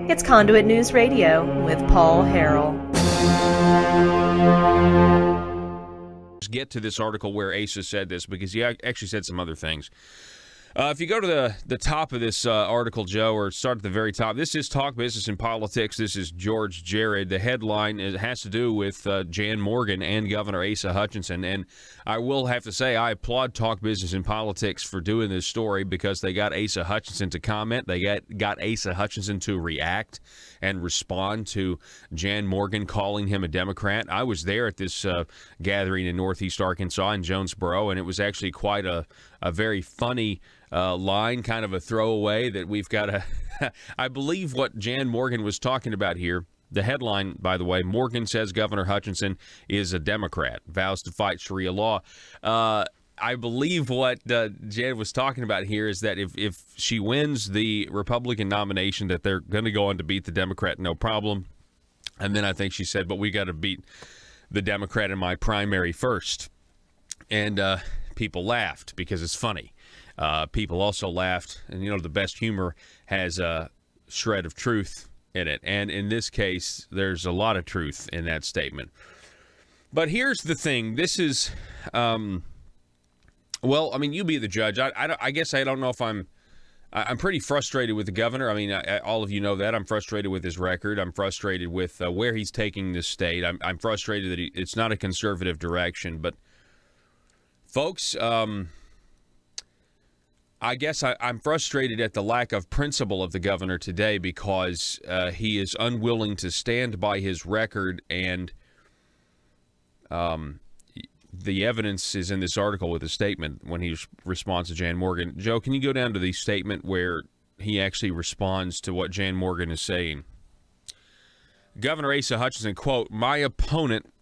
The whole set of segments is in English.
It's Conduit News Radio with Paul Harrell. Get to this article where Asa said this, because he actually said some other things. If you go to the top of this article, Joe, or start at the very top, this is Talk Business and Politics. This is George Jared. The headline has to do with Jan Morgan and Governor Asa Hutchinson. And I will have to say I applaud Talk Business and Politics for doing this story, because they got Asa Hutchinson to comment. They got Asa Hutchinson to react and respond to Jan Morgan calling him a Democrat. I was there at this gathering in Northeast Arkansas in Jonesboro, and it was actually quite a very funny line, kind of a throwaway that we've got to I believe what Jan Morgan was talking about here, the headline, by the way, Morgan says Governor Hutchinson is a Democrat, vows to fight Sharia law. I believe what Jan was talking about here is that if she wins the Republican nomination, that they're going to go on to beat the Democrat, no problem. And then I think she said, but we got to beat the Democrat in my primary first. And people laughed because it's funny. People also laughed, and the best humor has a shred of truth in it. And in this case, there's a lot of truth in that statement. But here's the thing. This is, well, I mean, you be the judge. I guess I don't know if I'm pretty frustrated with the governor. I mean, all of you know that. I'm frustrated with his record. I'm frustrated with where he's taking this state. I'm frustrated that it's not a conservative direction. But, folks, I guess I'm frustrated at the lack of principle of the governor today, because he is unwilling to stand by his record, and the evidence is in this article with a statement when he responds to Jan Morgan. Joe, can you go down to the statement where he actually responds to what Jan Morgan is saying? Governor Asa Hutchinson, quote, "My opponent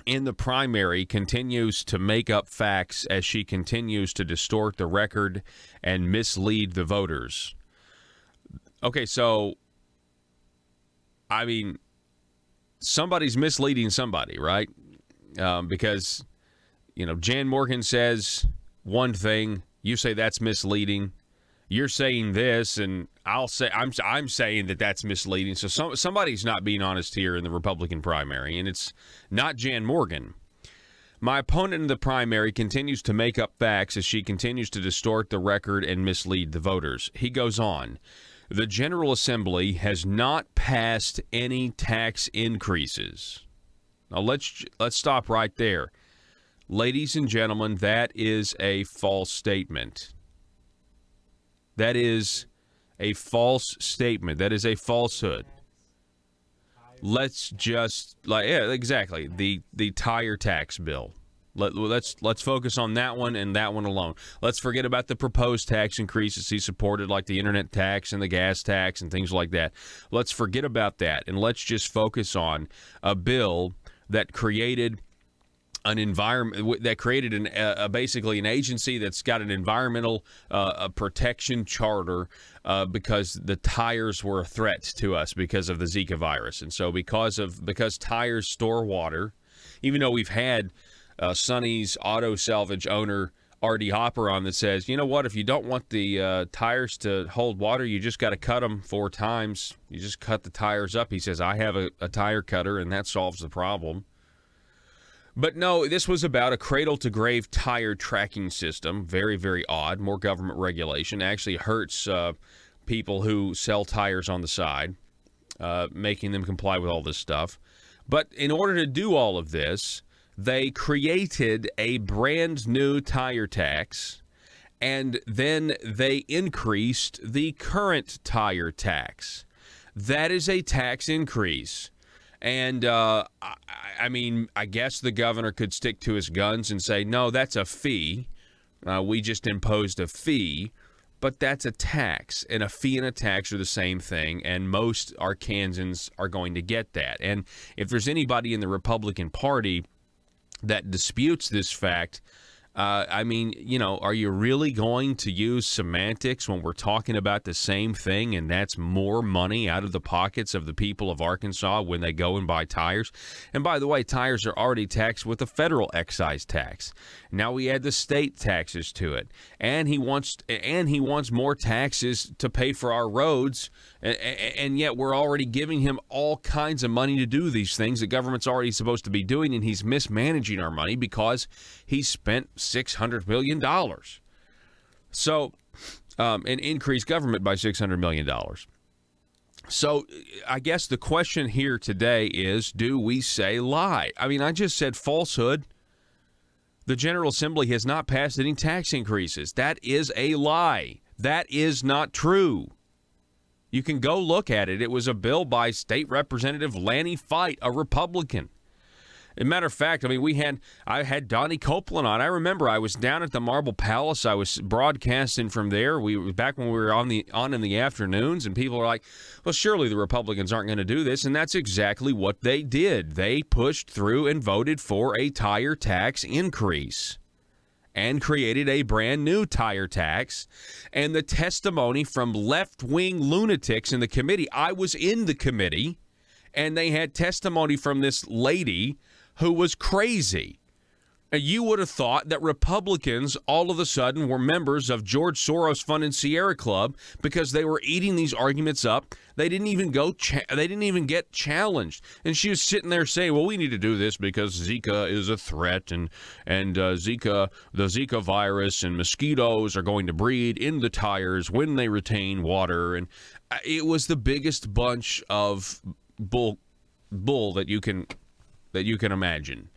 in the primary continues to make up facts as she continues to distort the record and mislead the voters." Okay, so, I mean, somebody's misleading somebody, right? Because, Jan Morgan says one thing, you say that's misleading. You're saying this, and I'm saying that that's misleading. So somebody's not being honest here in the Republican primary, and it's not Jan Morgan. My opponent in the primary continues to make up facts as she continues to distort the record and mislead the voters. He goes on. The General Assembly has not passed any tax increases. Now let's stop right there. Ladies and gentlemen, that is a false statement. That is a false statement. That is a falsehood. Let's just, exactly, the tire tax bill. Let's focus on that one and that one alone. Let's forget about the proposed tax increases he supported, like the internet tax and the gas tax and things like that. Let's forget about that, and let's just focus on a bill that created an environment, that created basically an agency that's got an environmental protection charter because the tires were a threat to us because of the Zika virus. And so because tires store water, even though we've had Sonny's auto salvage owner Artie Hopper on that says, you know what, if you don't want the tires to hold water, you just got to cut them 4 times. You just cut the tires up. He says, I have a tire cutter, and that solves the problem. But no, this was about a cradle-to-grave tire tracking system. Very, very odd. More government regulation. Actually hurts people who sell tires on the side, making them comply with all this stuff. But in order to do all of this, they created a brand new tire tax, and then they increased the current tire tax. That is a tax increase. And, I mean, I guess the governor could stick to his guns and say, no, that's a fee. We just imposed a fee. But that's a tax, and a fee and a tax are the same thing, and most Arkansans are going to get that. And if there's anybody in the Republican Party that disputes this fact, I mean, you know, are you really going to use semantics when we're talking about the same thing, and that's more money out of the pockets of the people of Arkansas when they go and buy tires? And by the way, tires are already taxed with a federal excise tax. Now we add the state taxes to it, and he wants more taxes to pay for our roads, and yet we're already giving him all kinds of money to do these things the government's already supposed to be doing, and he's mismanaging our money because he spent $600 million. So, and increased government by $600 million. So I guess the question here today is, do we say lie? I mean, I just said falsehood. The General Assembly has not passed any tax increases. That is a lie. That is not true. You can go look at it. It was a bill by State Representative Lanny Fight, a Republican. As a matter of fact, I mean, I had Donnie Copeland on. I remember I was down at the Marble Palace. I was broadcasting from there. Back when we were on in the afternoons, and people were like, well, surely the Republicans aren't going to do this. And that's exactly what they did. They pushed through and voted for a tire tax increase and created a brand new tire tax. And the testimony from left-wing lunatics in the committee, I was in the committee, and they had testimony from this lady who was crazy. You would have thought that Republicans all of a sudden were members of George Soros-funded Sierra Club because they were eating these arguments up. They didn't even get challenged. And she was sitting there saying, well, we need to do this because Zika is a threat, and the Zika virus and mosquitoes are going to breed in the tires when they retain water. And it was the biggest bunch of bull that you can imagine.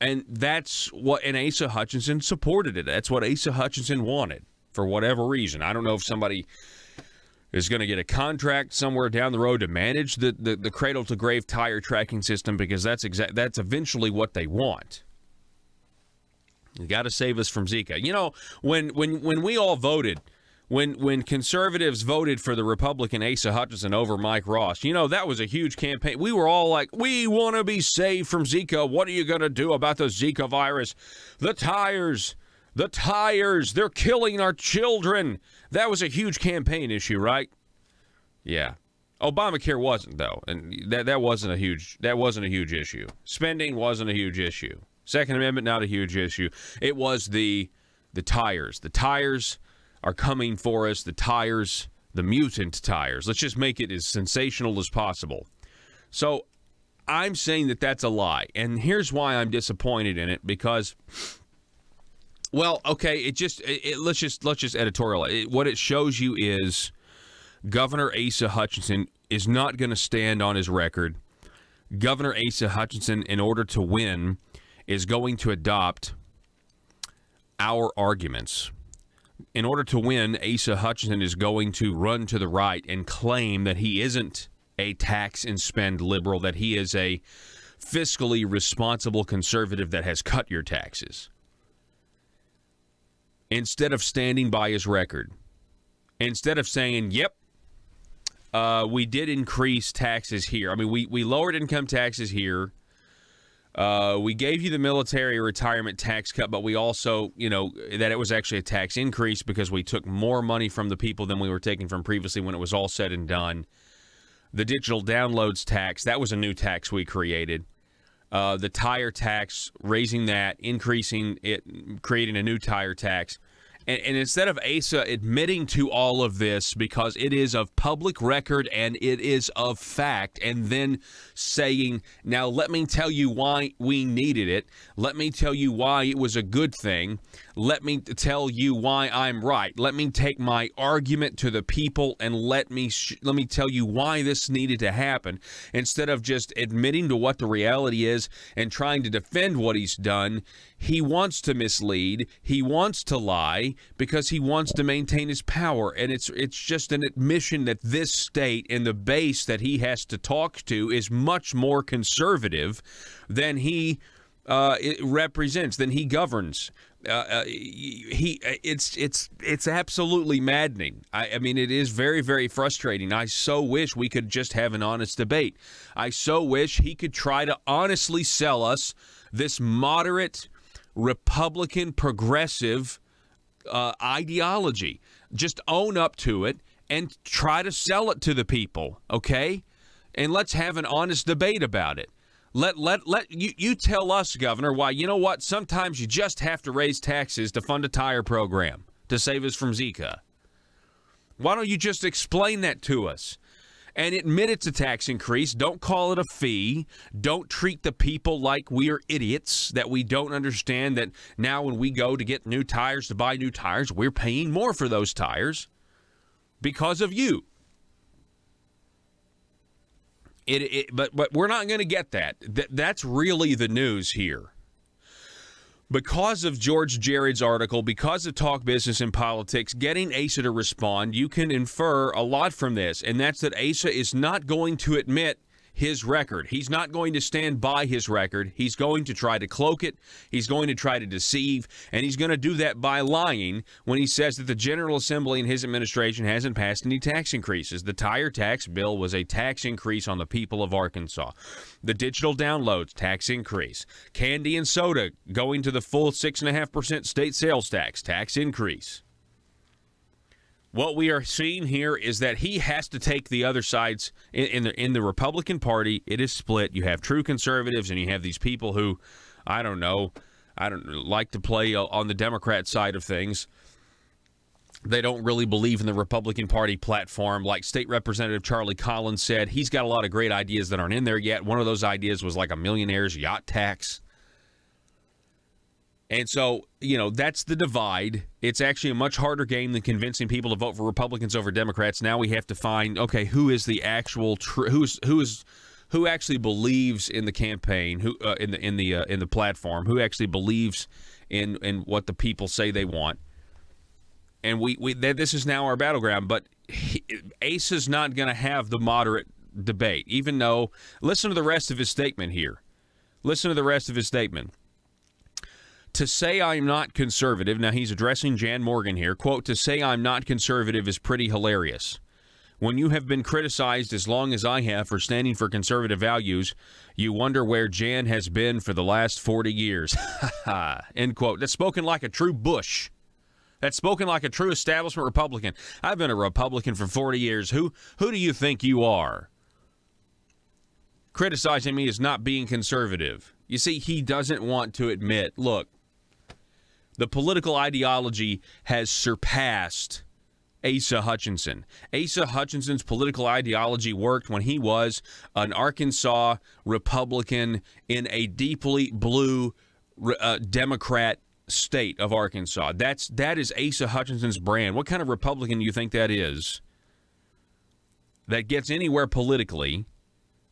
And that's what, and Asa Hutchinson supported it. That's what Asa Hutchinson wanted for whatever reason. I don't know if somebody is going to get a contract somewhere down the road to manage the cradle to grave tire tracking system, because that's eventually what they want. You got to save us from Zika. You know, when we all voted, when conservatives voted for the Republican Asa Hutchinson over Mike Ross, you know, that was a huge campaign. We were all like, we want to be saved from Zika. What are you going to do about the Zika virus? The tires, they're killing our children. That was a huge campaign issue, right? Yeah. Obamacare wasn't, though, and that wasn't a huge issue. Spending wasn't a huge issue. Second Amendment, not a huge issue. It was the tires. The tires are coming for us. The tires, the mutant tires. Let's just make it as sensational as possible. So I'm saying that that's a lie, and here's why I'm disappointed in it, because, well, okay, let's just editorialize. What it shows you is Governor Asa Hutchinson is not going to stand on his record. Governor Asa Hutchinson, in order to win, is going to adopt our arguments. In order to win, Asa Hutchinson is going to run to the right and claim that he isn't a tax and spend liberal, that he is a fiscally responsible conservative that has cut your taxes, instead of standing by his record. Instead of saying, yep, we did increase taxes here. I mean, we lowered income taxes here. We gave you the military retirement tax cut, but we also, you know, that it was actually a tax increase because we took more money from the people than we were taking from previously when it was all said and done. The digital downloads tax, that was a new tax we created. The tire tax, raising that, increasing it, creating a new tire tax. And instead of Asa admitting to all of this, because it is of public record and it is of fact, and then saying, now let me tell you why we needed it. Let me tell you why it was a good thing. Let me tell you why I'm right. Let me take my argument to the people and let me tell you why this needed to happen. Instead of just admitting to what the reality is and trying to defend what he's done, he wants to mislead. He wants to lie because he wants to maintain his power. And it's just an admission that this state and the base that he has to talk to is much more conservative than he represents, than he governs. It's absolutely maddening. I mean, it is very, very frustrating. I so wish we could just have an honest debate. I so wish he could try to honestly sell us this moderate, Republican progressive ideology. Just own up to it and try to sell it to the people, okay? And let's have an honest debate about it. Let you tell us, Governor, why, you know what, sometimes you just have to raise taxes to fund a tire program to save us from Zika. Why don't you just explain that to us? And admit it's a tax increase. Don't call it a fee. Don't treat the people like we are idiots, that we don't understand that now when we go to get new tires, to buy new tires, we're paying more for those tires because of you. But we're not going to get that. That's really the news here. Because of George Jared's article, because of Talk Business and Politics, getting Asa to respond, you can infer a lot from this, and that's that Asa is not going to admit his record. He's not going to stand by his record. He's going to try to cloak it. He's going to try to deceive, and he's going to do that by lying when he says that the General Assembly and his administration hasn't passed any tax increases. The tire tax bill was a tax increase on the people of Arkansas. The digital downloads, tax increase. Candy and soda going to the full 6.5% state sales tax increase. What we are seeing here is that he has to take the other sides. In the Republican Party, it is split. You have true conservatives, and you have these people who, I don't like to play on the Democrat side of things. They don't really believe in the Republican Party platform. Like State Representative Charlie Collins said, he's got a lot of great ideas that aren't in there yet. One of those ideas was like a millionaire's yacht tax. And so, that's the divide. It's actually a much harder game than convincing people to vote for Republicans over Democrats. Now we have to find, okay, who is the actual who actually believes in the campaign, who in the platform, who actually believes in what the people say they want. And this is now our battleground. But Asa's not going to have the moderate debate, even though. Listen to the rest of his statement here. Listen to the rest of his statement. To say I'm not conservative, now he's addressing Jan Morgan here, quote, to say I'm not conservative is pretty hilarious. When you have been criticized as long as I have for standing for conservative values, you wonder where Jan has been for the last 40 years. End quote. That's spoken like a true Bush. That's spoken like a true establishment Republican. I've been a Republican for 40 years. Who do you think you are? Criticizing me as not being conservative. You see, he doesn't want to admit, look, the political ideology has surpassed Asa Hutchinson. Asa Hutchinson's political ideology worked when he was an Arkansas Republican in a deeply blue Democrat state of Arkansas. That is Asa Hutchinson's brand. What kind of Republican do you think that is? That gets anywhere politically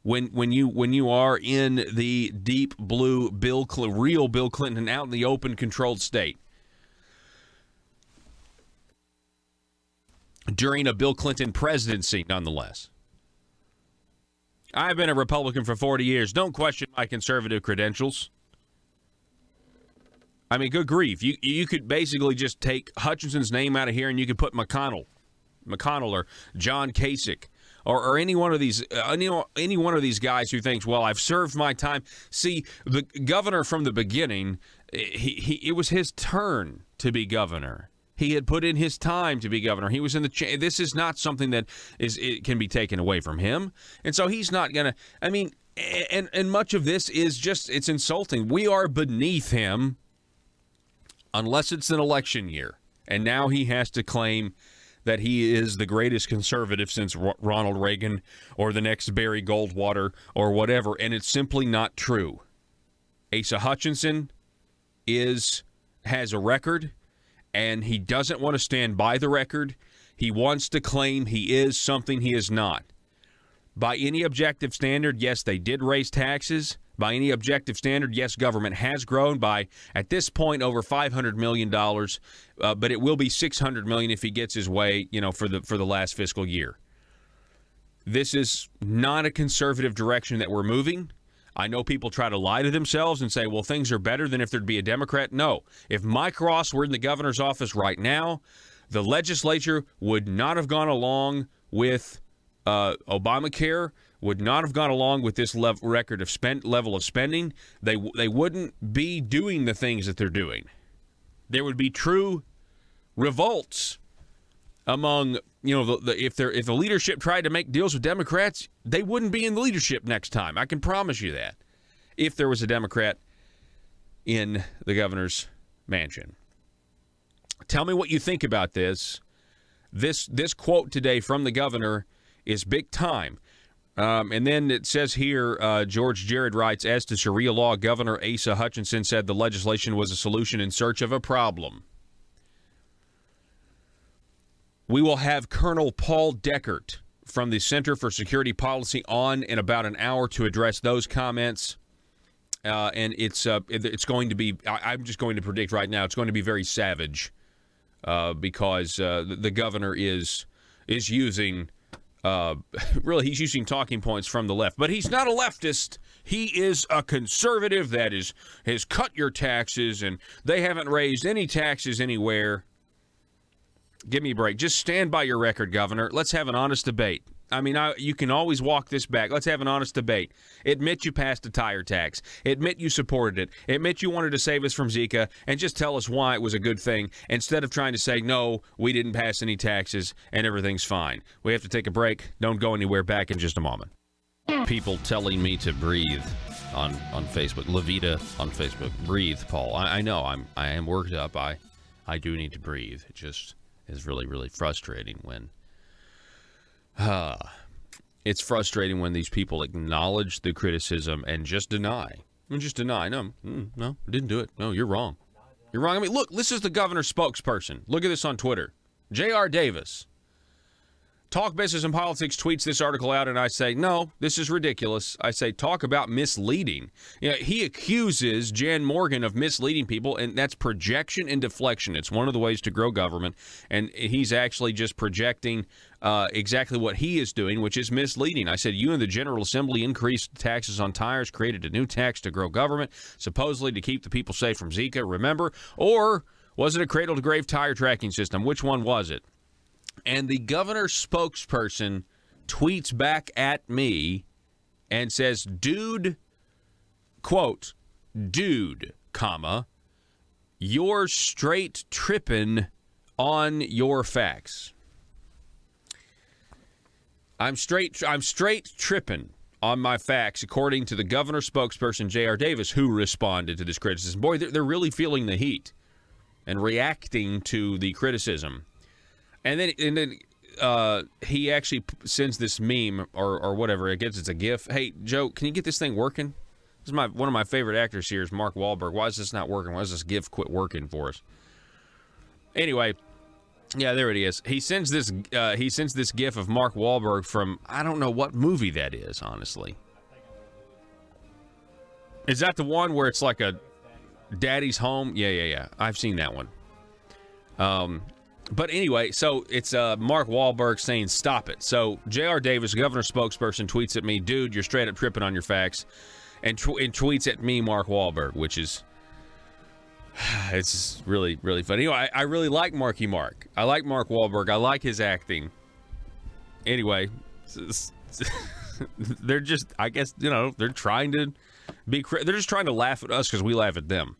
when you are in the deep blue real Bill Clinton, out in the open controlled state. During a Bill Clinton presidency, nonetheless. I've been a Republican for 40 years. Don't question my conservative credentials. I mean, good grief. You could basically just take Hutchinson's name out of here and you could put McConnell or John Kasich or any one of these any one of these guys who thinks, well, I've served my time. See, the governor from the beginning, it was his turn to be governor. He had put in his time to be governor. He was in the. This is not something that it can be taken away from him, and so he's not gonna. I mean, and much of this is just it's insulting. We are beneath him, unless it's an election year, and now he has to claim that he is the greatest conservative since Ronald Reagan or the next Barry Goldwater or whatever, and it's simply not true. Asa Hutchinson has a record, and he doesn't want to stand by the record. He wants to claim he is something he is not. By any objective standard, yes, they did raise taxes. By any objective standard, yes, government has grown by, at this point, over $500 million, but it will be $600 million if he gets his way, for the last fiscal year. This is not a conservative direction that we're moving. I know people try to lie to themselves and say, well, things are better than if there'd be a Democrat. No. If Mike Ross were in the governor's office right now, the legislature would not have gone along with Obamacare, would not have gone along with this level of spending, they wouldn't be doing the things that they're doing. There would be true revolts among, if the leadership tried to make deals with Democrats, they wouldn't be in the leadership next time. I can promise you that. If there was a Democrat in the governor's mansion. Tell me what you think about this. This quote today from the governor is big time. And then it says here, George Jared writes, as to Sharia law, Governor Asa Hutchinson said the legislation was a solution in search of a problem. We will have Colonel Paul Deckert from the Center for Security Policy on in about an hour to address those comments. And it's going to be, I'm just going to predict right now, it's going to be very savage because the governor is using, really, he's using talking points from the left. But he's not a leftist. He is a conservative that has cut your taxes, and they haven't raised any taxes anywhere. Give me a break. Just stand by your record, Governor. Let's have an honest debate. I mean, you can always walk this back. Let's have an honest debate. Admit you passed a tire tax. Admit you supported it. Admit you wanted to save us from Zika, and just tell us why it was a good thing instead of trying to say, no, we didn't pass any taxes and everything's fine. We have to take a break. Don't go anywhere. Back in just a moment. People telling me to breathe on Facebook. Levita on Facebook. Breathe, Paul. I know. I am worked up. I do need to breathe. It just is really, really frustrating when it's frustrating when these people acknowledge the criticism and just deny. No, I didn't do it. No, you're wrong. You're wrong. I mean, look, this is the governor's spokesperson. Look at this on Twitter. J.R. Davis. Talk Business and Politics tweets this article out, and I say, no, this is ridiculous. I say, talk about misleading. He accuses Jan Morgan of misleading people, and that's projection and deflection. It's one of the ways to grow government, and he's actually just projecting exactly what he is doing, which is misleading. I said, you and the General Assembly increased taxes on tires, created a new tax to grow government, supposedly to keep the people safe from Zika, remember? Or was it a cradle-to-grave tire tracking system? Which one was it? And the governor's spokesperson tweets back at me and says, dude, quote, dude, comma, you're straight tripping on your facts. I'm straight tripping on my facts, according to the governor's spokesperson, J.R. Davis, who responded to this criticism. Boy, they're really feeling the heat and reacting to the criticism. And then he actually sends this meme or whatever. I guess it's a GIF. Hey, Joe, can you get this thing working? This is one of my favorite actors here is Mark Wahlberg. Why is this not working? Why does this GIF quit working for us? Anyway, yeah, there it is. He sends this GIF of Mark Wahlberg from, I don't know what movie that is, honestly. Is that the one where it's like a Daddy's Home? Yeah. I've seen that one. But anyway, so it's Mark Wahlberg saying, stop it. So J.R. Davis, governor's spokesperson, tweets at me, dude, you're straight up tripping on your facts. And tweets at me, Mark Wahlberg, which is, it's really, really funny. I really like Marky Mark. I like Mark Wahlberg. I like his acting. Anyway, they're just, I guess, they're trying to be, they're just trying to laugh at us because we laugh at them.